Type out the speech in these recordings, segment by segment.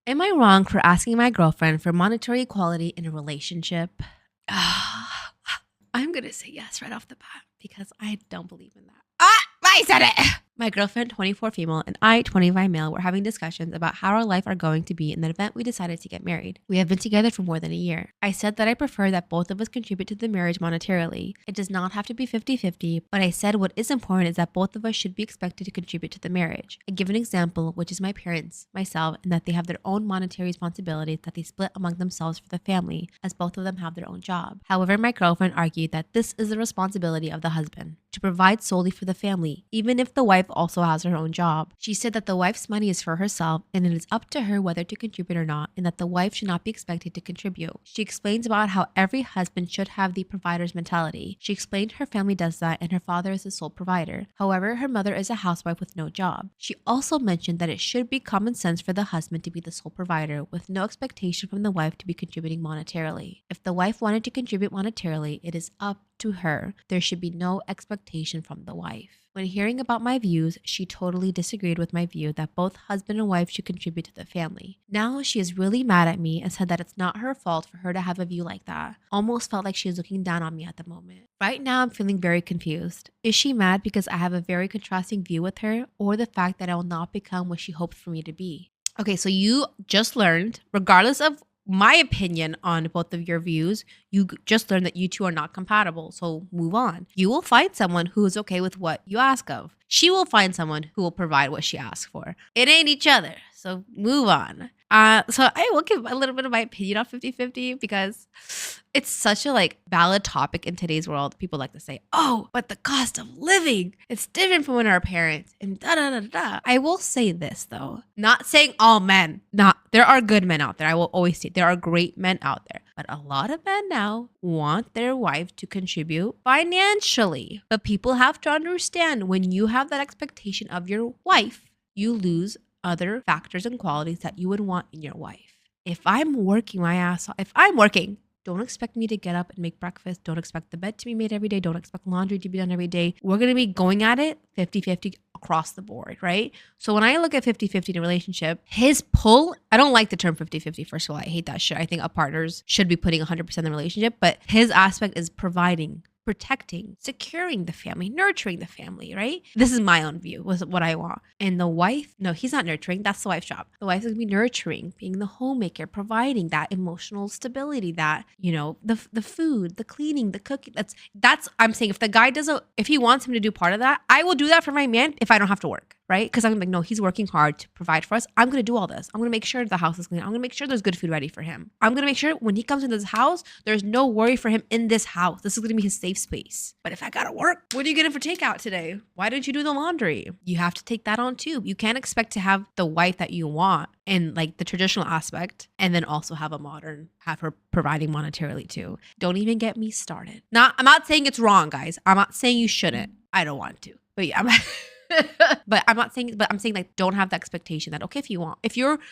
Am I wrong for asking my girlfriend for monetary equality in a relationship? I'm going to say yes right off the bat because I don't believe in that. I said it. My girlfriend, 24 female, and I, 25 male, were having discussions about how our life are going to be in the event we decided to get married. We have been together for more than a year. I said that I prefer that both of us contribute to the marriage monetarily. It does not have to be 50-50, but I said what is important is that both of us should be expected to contribute to the marriage. I give an example, which is my parents, myself, and that they have their own monetary responsibilities that they split among themselves for the family, as both of them have their own job. However, my girlfriend argued that this is the responsibility of the husband, to provide solely for the family, even if the wife also has her own job. She said that the wife's money is for herself and it is up to her whether to contribute or not, and that the wife should not be expected to contribute. She explains about how every husband should have the provider's mentality. She explained her family does that and her father is the sole provider. However, her mother is a housewife with no job. She also mentioned that it should be common sense for the husband to be the sole provider with no expectation from the wife to be contributing monetarily. If the wife wanted to contribute monetarily, it is up to her. There should be no expectation from the wife. When hearing about my views, she totally disagreed with my view that both husband and wife should contribute to the family. Now she is really mad at me and said that it's not her fault for her to have a view like that. Almost felt like she is looking down on me at the moment. Right now I'm feeling very confused. Is she mad because I have a very contrasting view with her, or the fact that I will not become what she hoped for me to be? Okay, so you just learned, regardless of my opinion on both of your views, you just learned that you two are not compatible. So move on. You will find someone who is okay with what you ask of. She will find someone who will provide what she asks for. It ain't each other. So move on. So I will give a little bit of my opinion on 50-50 because it's such a valid topic in today's world. People like to say, oh, but the cost of living, it's different from when our parents and da da da da. I will say this though, not saying all men, there are good men out there. I will always say there are great men out there, but a lot of men now want their wife to contribute financially. But people have to understand, when you have that expectation of your wife, you lose other factors and qualities that you would want in your wife. If I'm working my ass off, don't expect me to get up and make breakfast. Don't expect the bed to be made every day. Don't expect laundry to be done every day. We're going to be going at it 50-50 across the board, right? So when I look at 50-50 in a relationship, his pull, I don't like the term 50-50. First of all, I hate that shit. I think partners should be putting 100% in the relationship, but his aspect is providing, protecting, securing the family, nurturing the family, right? This is my own view, was what I want. And the wife, no, he's not nurturing. That's the wife's job. The wife is going to be nurturing, being the homemaker, providing that emotional stability, that, the food, the cleaning, the cooking. That's, I'm saying, if he wants him to do part of that, I will do that for my man if I don't have to work. Right? Because I'm like, no, he's working hard to provide for us. I'm going to do all this. I'm going to make sure the house is clean. I'm going to make sure there's good food ready for him. I'm going to make sure when he comes into this house, there's no worry for him in this house. This is going to be his safe space. But if I got to work, what are you getting for takeout today? Why didn't you do the laundry? You have to take that on too. You can't expect to have the wife that you want in the traditional aspect and then also have her providing monetarily too. Don't even get me started. I'm not saying it's wrong, guys. I'm not saying you shouldn't. I don't want to. But yeah, I'm saying don't have the expectation that, okay,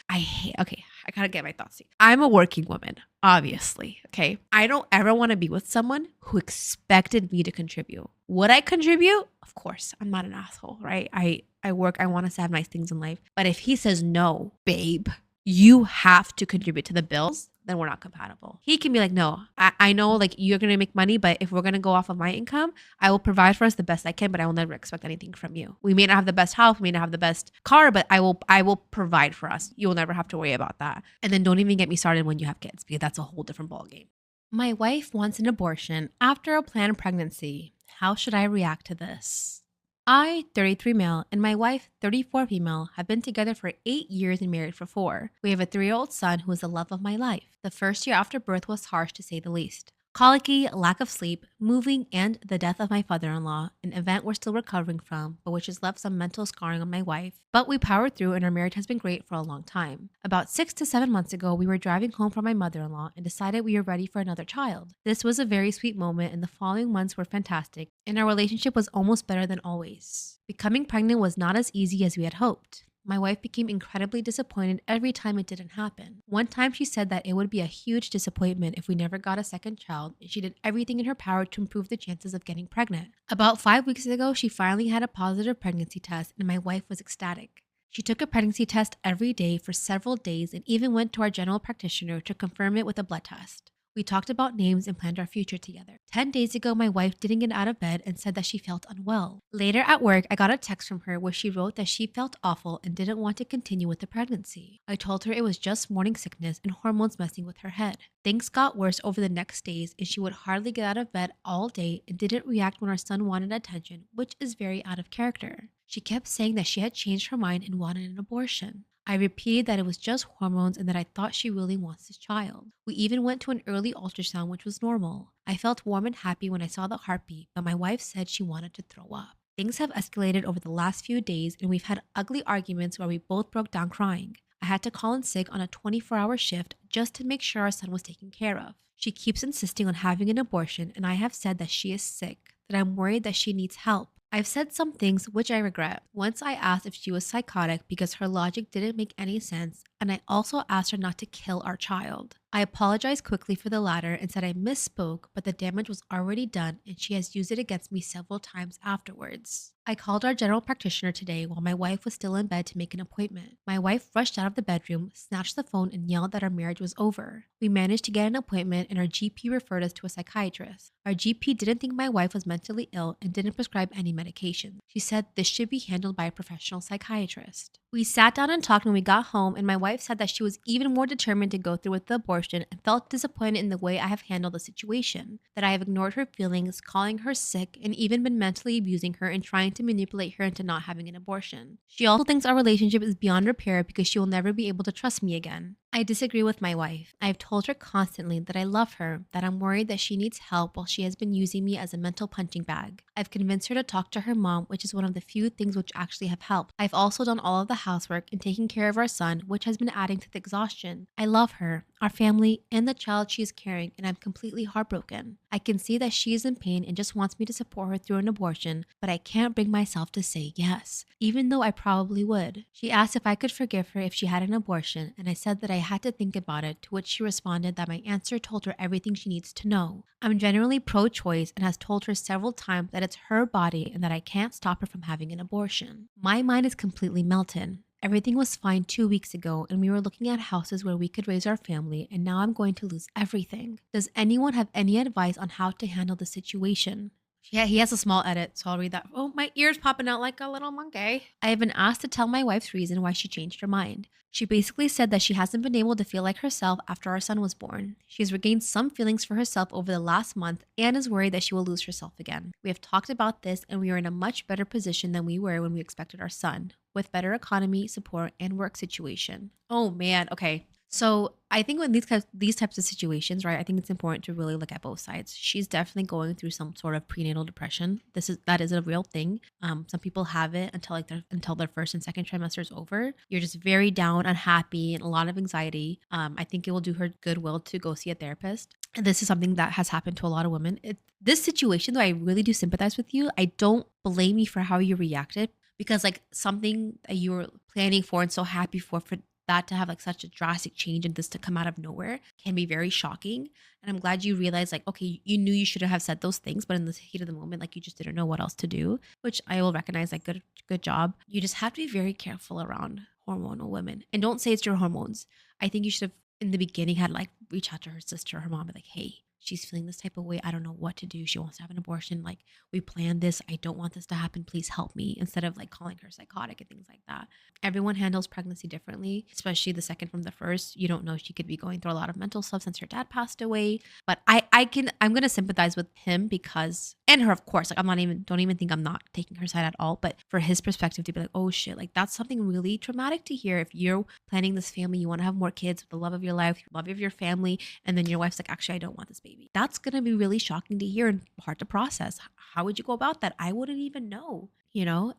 I gotta get my thoughts. I'm a working woman, obviously. Okay. I don't ever want to be with someone who expected me to contribute. Would I contribute? Of course. I'm not an asshole, right? I work, I want us to have nice things in life. But if he says, no, babe, you have to contribute to the bills, then we're not compatible. He can be like, no, I know you're going to make money, but if we're going to go off of my income, I will provide for us the best I can, but I will never expect anything from you. We may not have the best house, we may not have the best car, but I will provide for us. You will never have to worry about that. And then don't even get me started when you have kids, because that's a whole different ballgame. My wife wants an abortion after a planned pregnancy. How should I react to this? I, 33 male, and my wife, 34 female, have been together for 8 years and married for 4. We have a 3-year-old son who is the love of my life. The first year after birth was harsh, to say the least. Colicky, lack of sleep, moving, and the death of my father-in-law, an event we're still recovering from, but which has left some mental scarring on my wife. But we powered through, and our marriage has been great for a long time. About 6 to 7 months ago, we were driving home from my mother-in-law and decided we were ready for another child. This was a very sweet moment, and the following months were fantastic, and our relationship was almost better than always. Becoming pregnant was not as easy as we had hoped. My wife became incredibly disappointed every time it didn't happen. One time she said that it would be a huge disappointment if we never got a second child, and she did everything in her power to improve the chances of getting pregnant. About 5 weeks ago, she finally had a positive pregnancy test, and my wife was ecstatic. She took a pregnancy test every day for several days and even went to our general practitioner to confirm it with a blood test. We talked about names and planned our future together. 10 days ago, my wife didn't get out of bed and said that she felt unwell. Later at work, I got a text from her where she wrote that she felt awful and didn't want to continue with the pregnancy. I told her it was just morning sickness and hormones messing with her head. Things got worse over the next days, and she would hardly get out of bed all day and didn't react when our son wanted attention, which is very out of character. She kept saying that she had changed her mind and wanted an abortion. I repeated that it was just hormones and that I thought she really wants this child. We even went to an early ultrasound, which was normal. I felt warm and happy when I saw the heartbeat, but my wife said she wanted to throw up. Things have escalated over the last few days, and we've had ugly arguments where we both broke down crying. I had to call in sick on a 24-hour shift just to make sure our son was taken care of. She keeps insisting on having an abortion, and I have said that she is sick, that I'm worried that she needs help. I've said some things which I regret. Once I asked if she was psychotic because her logic didn't make any sense, and I also asked her not to kill our child. I apologized quickly for the latter and said I misspoke, but the damage was already done and she has used it against me several times afterwards. I called our general practitioner today while my wife was still in bed to make an appointment. My wife rushed out of the bedroom, snatched the phone, and yelled that our marriage was over. We managed to get an appointment and our GP referred us to a psychiatrist. Our GP didn't think my wife was mentally ill and didn't prescribe any medication. She said this should be handled by a professional psychiatrist. We sat down and talked when we got home, and my wife said that she was even more determined to go through with the abortion and felt disappointed in the way I have handled the situation, that I have ignored her feelings, calling her sick, and even been mentally abusing her and trying to manipulate her into not having an abortion. She also thinks our relationship is beyond repair because she will never be able to trust me again. I disagree with my wife. I have told her constantly that I love her, that I'm worried that she needs help while she has been using me as a mental punching bag. I've convinced her to talk to her mom, which is one of the few things which actually have helped. I've also done all of the housework and taken care of our son, which has been adding to the exhaustion. I love her, our family, and the child she is carrying, and I'm completely heartbroken. I can see that she is in pain and just wants me to support her through an abortion, but I can't bring myself to say yes, even though I probably would. She asked if I could forgive her if she had an abortion, and I said that I had to think about it, to which she responded that my answer told her everything she needs to know. I'm generally pro-choice and has told her several times that it's her body and that I can't stop her from having an abortion. My mind is completely melted. Everything was fine 2 weeks ago, and we were looking at houses where we could raise our family, and now I'm going to lose everything. Does anyone have any advice on how to handle the situation? Yeah, he has a small edit, so I'll read that. Oh, my ear's popping out like a little monkey. I have been asked to tell my wife's reason why she changed her mind. She basically said that she hasn't been able to feel like herself after our son was born. She has regained some feelings for herself over the last month and is worried that she will lose herself again. We have talked about this, and we are in a much better position than we were when we expected our son, with better economy, support, and work situation. Oh man, okay. So I think when these types of situations, right, I think it's important to really look at both sides. She's definitely going through some sort of prenatal depression. That is a real thing. Some people have it until their first and second trimester is over. You're just very down, unhappy, and a lot of anxiety. I think it will do her goodwill to go see a therapist. And this is something that has happened to a lot of women. This situation, though, I really do sympathize with you. I don't blame you for how you reacted, because like something that you were planning for and so happy for that to have like such a drastic change and this to come out of nowhere can be very shocking. And I'm glad you realized like, okay, you knew you shouldn't have said those things, but in the heat of the moment, like you just didn't know what else to do, which I will recognize, like good job. You just have to be very careful around hormonal women, and don't say it's your hormones. I think you should have in the beginning had like reach out to her sister or her mom and like, hey, she's feeling this type of way. I don't know what to do. She wants to have an abortion. Like, we planned this. I don't want this to happen. Please help me. Instead of like calling her psychotic and things like that. Everyone handles pregnancy differently, especially the second from the first. You don't know, she could be going through a lot of mental stuff since her dad passed away. But I'm gonna sympathize with him because, and her, of course. Like, don't even think I'm not taking her side at all. But for his perspective to be like, oh shit, like that's something really traumatic to hear. If you're planning this family, you want to have more kids with the love of your life, love of your family, and then your wife's like, actually, I don't want this baby. That's going to be really shocking to hear and hard to process. How would you go about that? I wouldn't even know,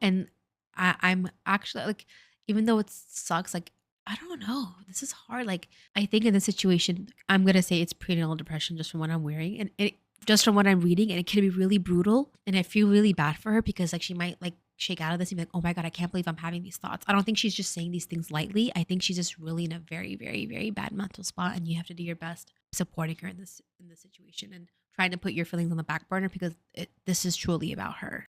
And I'm actually like, even though it sucks, like, I don't know. This is hard. Like, I think in this situation, I'm going to say it's prenatal depression just from what I'm wearing and just from what I'm reading. And it can be really brutal. And I feel really bad for her because like she might like shake out of this and be like, oh my God, I can't believe I'm having these thoughts. I don't think she's just saying these things lightly. I think she's just really in a very, very, very bad mental spot. And you have to do your best supporting her in this situation and trying to put your feelings on the back burner because this is truly about her.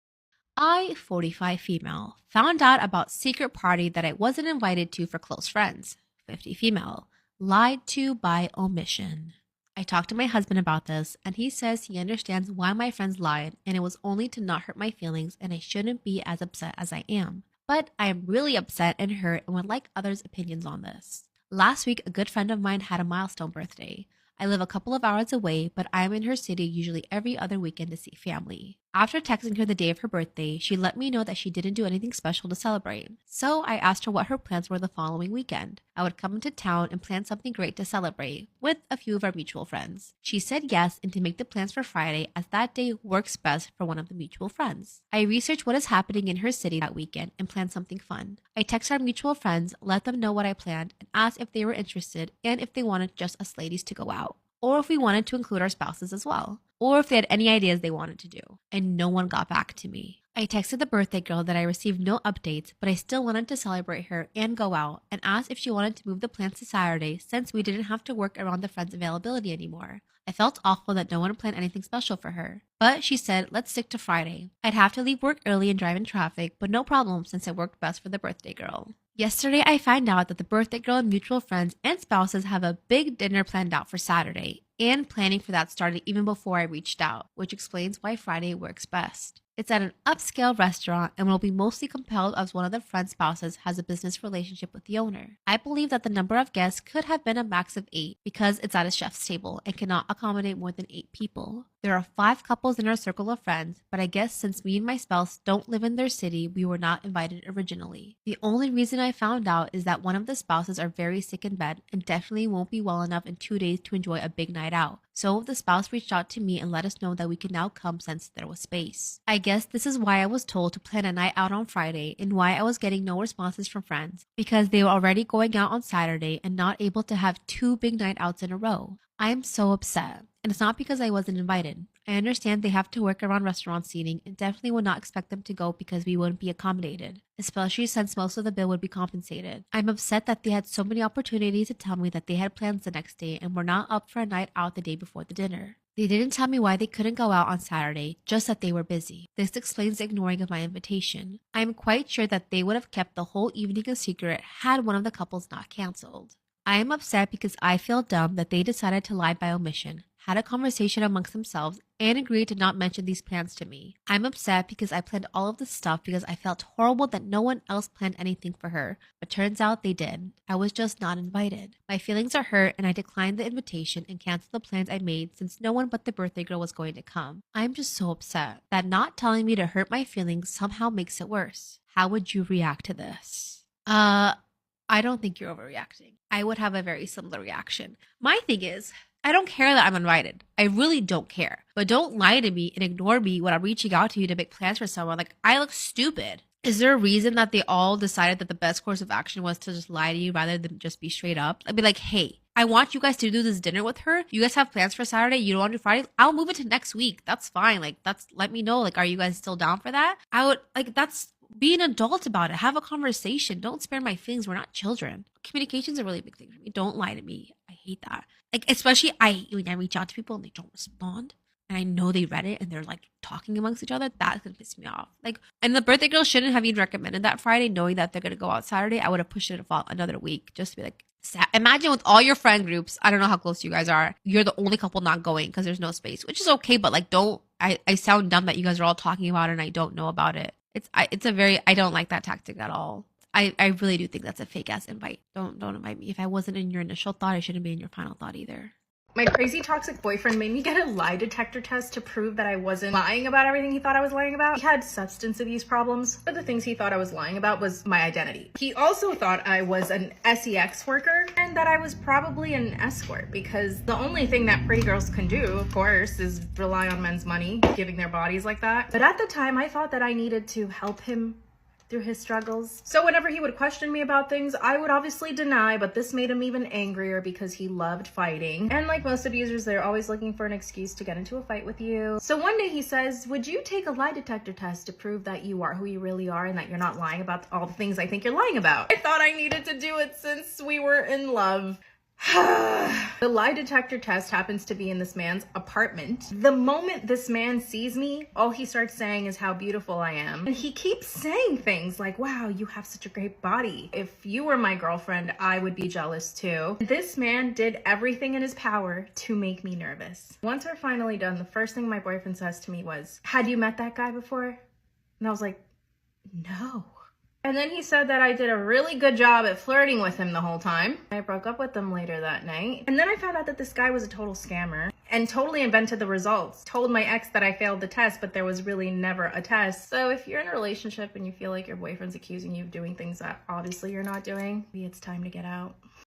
I, 45 female, found out about secret party that I wasn't invited to for close friends. 50 female, lied to by omission. I talked to my husband about this, and he says he understands why my friends lied, and it was only to not hurt my feelings, and I shouldn't be as upset as I am. But I am really upset and hurt and would like others' opinions on this. Last week, a good friend of mine had a milestone birthday. I live a couple of hours away, but I'm in her city usually every other weekend to see family. After texting her the day of her birthday, she let me know that she didn't do anything special to celebrate. So I asked her what her plans were the following weekend. I would come into town and plan something great to celebrate with a few of our mutual friends. She said yes and to make the plans for Friday as that day works best for one of the mutual friends. I researched what is happening in her city that weekend and planned something fun. I texted our mutual friends, let them know what I planned, and asked if they were interested and if they wanted just us ladies to go out, or if we wanted to include our spouses as well, or if they had any ideas they wanted to do, and no one got back to me. I texted the birthday girl that I received no updates, but I still wanted to celebrate her and go out, and asked if she wanted to move the plans to Saturday since we didn't have to work around the friend's availability anymore. I felt awful that no one planned anything special for her, but she said let's stick to Friday. I'd have to leave work early and drive in traffic, but no problem since it worked best for the birthday girl. Yesterday, I found out that the birthday girl and mutual friends and spouses have a big dinner planned out for Saturday, and planning for that started even before I reached out, which explains why Friday works best. It's at an upscale restaurant and will be mostly compelled as one of the friend's spouses has a business relationship with the owner. I believe that the number of guests could have been a max of 8 because it's at a chef's table and cannot accommodate more than 8 people. There are 5 couples in our circle of friends, but I guess since me and my spouse don't live in their city, we were not invited originally. The only reason I found out is that one of the spouses are very sick in bed and definitely won't be well enough in 2 days to enjoy a big night out. So the spouse reached out to me and let us know that we could now come since there was space. I guess this is why I was told to plan a night out on Friday and why I was getting no responses from friends, because they were already going out on Saturday and not able to have 2 big night outs in a row. I am so upset. And it's not because I wasn't invited. I understand they have to work around restaurant seating and definitely would not expect them to go because we wouldn't be accommodated, especially since most of the bill would be compensated. I'm upset that they had so many opportunities to tell me that they had plans the next day and were not up for a night out the day before the dinner. They didn't tell me why they couldn't go out on Saturday, just that they were busy. This explains the ignoring of my invitation. I am quite sure that they would have kept the whole evening a secret had one of the couples not canceled. I am upset because I feel dumb that they decided to lie by omission, had a conversation amongst themselves, and agreed to not mention these plans to me. I'm upset because I planned all of this stuff because I felt horrible that no one else planned anything for her, but turns out they did. I was just not invited. My feelings are hurt and I declined the invitation and canceled the plans I made since no one but the birthday girl was going to come. I'm just so upset that not telling me to hurt my feelings somehow makes it worse. How would you react to this? I don't think you're overreacting. I would have a very similar reaction. My thing is, I don't care that I'm invited. I really don't care. But don't lie to me and ignore me when I'm reaching out to you to make plans for someone. Like, I look stupid. Is there a reason that they all decided that the best course of action was to just lie to you rather than just be straight up? I'd be like, hey, I want you guys to do this dinner with her. You guys have plans for Saturday. You don't want to do Friday. I'll move it to next week. That's fine. Like, let me know. Like, are you guys still down for that? Be an adult about it. Have a conversation. Don't spare my feelings. We're not children. Communication's a really big thing for me. Don't lie to me. I hate that. Like, especially when I reach out to people and they don't respond, and I know they read it and they're like talking amongst each other, that's gonna piss me off. Like, and the birthday girl shouldn't have even recommended that Friday, knowing that they're gonna go out Saturday. I would have pushed it to another week just to be like, imagine with all your friend groups, I don't know how close you guys are, you're the only couple not going because there's no space, which is okay, but like, I sound dumb that you guys are all talking about it and I don't know about it. I don't like that tactic at all. I really do think that's a fake ass invite. Don't invite me. If I wasn't in your initial thought, I shouldn't be in your final thought either. My crazy toxic boyfriend made me get a lie detector test to prove that I wasn't lying about everything he thought I was lying about. He had substance abuse problems. One of the things he thought I was lying about was my identity. He also thought I was an sex worker and that I was probably an escort, because the only thing that pretty girls can do, of course, is rely on men's money, giving their bodies like that. But at the time, I thought that I needed to help him through his struggles. So whenever he would question me about things, I would obviously deny, but this made him even angrier because he loved fighting. And like most abusers, they're always looking for an excuse to get into a fight with you. So one day he says, would you take a lie detector test to prove that you are who you really are and that you're not lying about all the things I think you're lying about? I thought I needed to do it since we were in love. The lie detector test happens to be in this man's apartment. The moment this man sees me, all he starts saying is how beautiful I am. And he keeps saying things like, wow, you have such a great body. If you were my girlfriend, I would be jealous too. This man did everything in his power to make me nervous. Once we're finally done, the first thing my boyfriend says to me was, had you met that guy before? And I was like, no. And then he said that I did a really good job at flirting with him the whole time. I broke up with him later that night. And then I found out that this guy was a total scammer and totally invented the results. Told my ex that I failed the test, but there was really never a test. So if you're in a relationship and you feel like your boyfriend's accusing you of doing things that obviously you're not doing, maybe it's time to get out.